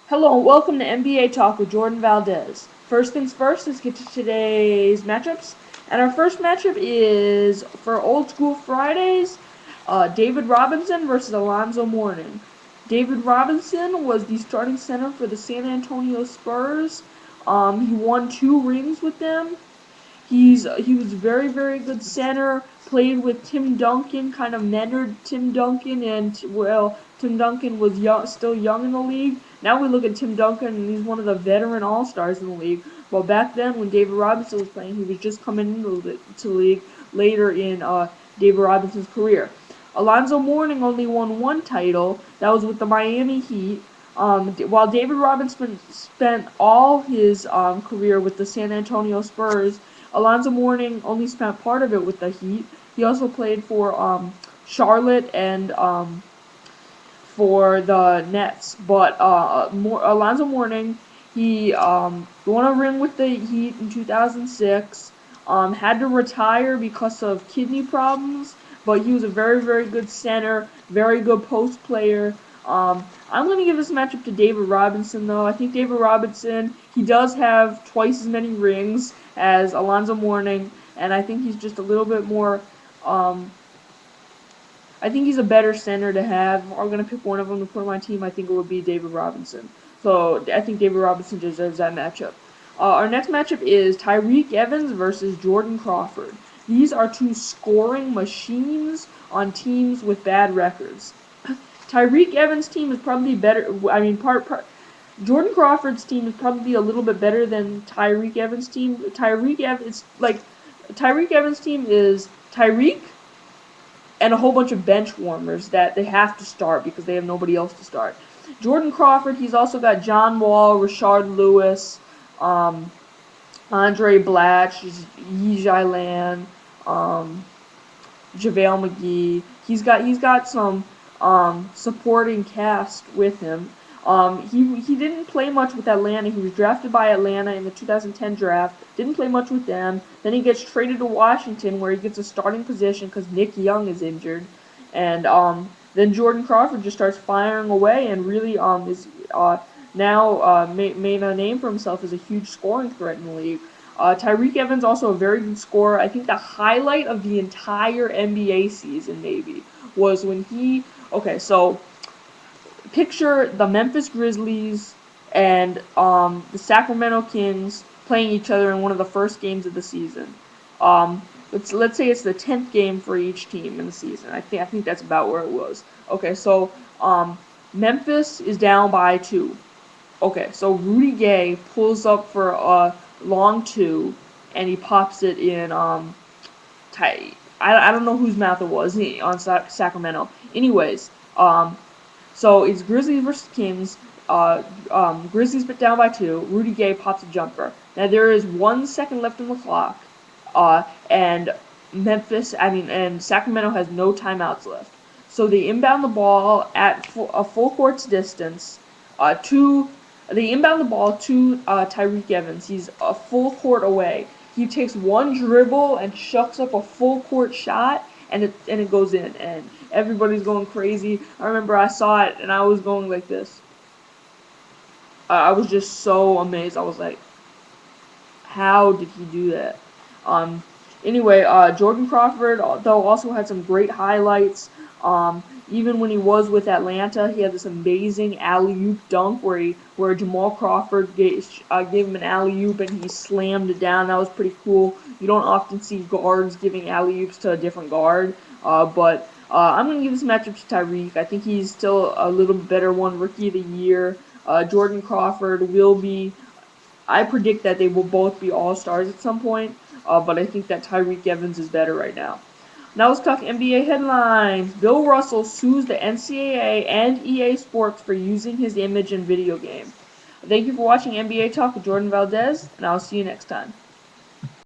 Hello and welcome to NBA Talk with Jordan Valdez. First things first, let's get to today's matchups. And our first matchup is for Old School Fridays, David Robinson versus Alonzo Mourning. David Robinson was the starting center for the San Antonio Spurs. He won 2 rings with them. He was very good center. Played with Tim Duncan, kind of mentored Tim Duncan, and Tim Duncan was still young in the league. Now we look at Tim Duncan, and he's one of the veteran all stars in the league. Well, back then when David Robinson was playing, he was just coming into the league later in David Robinson's career. Alonzo Mourning only won 1 title. That was with the Miami Heat. While David Robinson spent all his career with the San Antonio Spurs, Alonzo Mourning only spent part of it with the Heat. He also played for Charlotte and for the Nets. But Alonzo Mourning, he won a ring with the Heat in 2006. Had to retire because of kidney problems, but he was a very good center, very good post player. I'm going to give this matchup to David Robinson, though. I think David Robinson, he does have twice as many rings as Alonzo Mourning, and I think he's just a little bit more, I think he's a better center to have. If I'm going to pick one of them to put on my team, I think it would be David Robinson. So I think David Robinson deserves that matchup. Our next matchup is Tyreke Evans versus Jordan Crawford. These are 2 scoring machines on teams with bad records. Tyreke Evans' team is probably better. Jordan Crawford's team is probably a little bit better than Tyreke Evans' team. Tyreke Evans' team is Tyreke and a whole bunch of bench warmers that they have to start because they have nobody else to start. Jordan Crawford, he's also got John Wall, Rashard Lewis, Andre Blatche, Yi Jialan, JaVale McGee. He's got some supporting cast with him. He didn't play much with Atlanta. He was drafted by Atlanta in the 2010 draft. Didn't play much with them. Then he gets traded to Washington, where he gets a starting position because Nick Young is injured. And then Jordan Crawford just starts firing away and really is now made a name for himself as a huge scoring threat in the league. Tyreke Evans also a very good scorer. I think the highlight of the entire NBA season maybe was when he. Okay, so picture the Memphis Grizzlies and the Sacramento Kings playing each other in one of the first games of the season. Let's say it's the 10th game for each team in the season. I think that's about where it was. Okay, so Memphis is down by 2. Okay, so Rudy Gay pulls up for a long 2, and he pops it in. I don't know whose mouth it was on Sacramento. Anyways, so it's Grizzlies versus Kings. Grizzlies down by 2. Rudy Gay pops a jumper. Now there is 1 second left on the clock, and Sacramento has no timeouts left. So they inbound the ball at a full court's distance. They inbound the ball to Tyreke Evans. He's a full court away. He takes 1 dribble and shucks up a full court shot, and it goes in, and everybody's going crazy. I remember I saw it, and I was going like this. I was just so amazed. I was like, how did he do that? Anyway, Jordan Crawford, though, also had some great highlights. Even when he was with Atlanta, he had this amazing alley-oop dunk where Jamal Crawford gave him an alley-oop and he slammed it down. That was pretty cool. You don't often see guards giving alley-oops to a different guard, but I'm going to give this matchup to Tyreke. I think he's still a little better one, Rookie of the Year. Jordan Crawford will be. I predict that they will both be all-stars at some point, but I think that Tyreke Evans is better right now. Now let's talk NBA headlines. Bill Russell sues the NCAA and EA Sports for using his image in video game. Thank you for watching NBA Talk with Jordan Valdez, and I'll see you next time.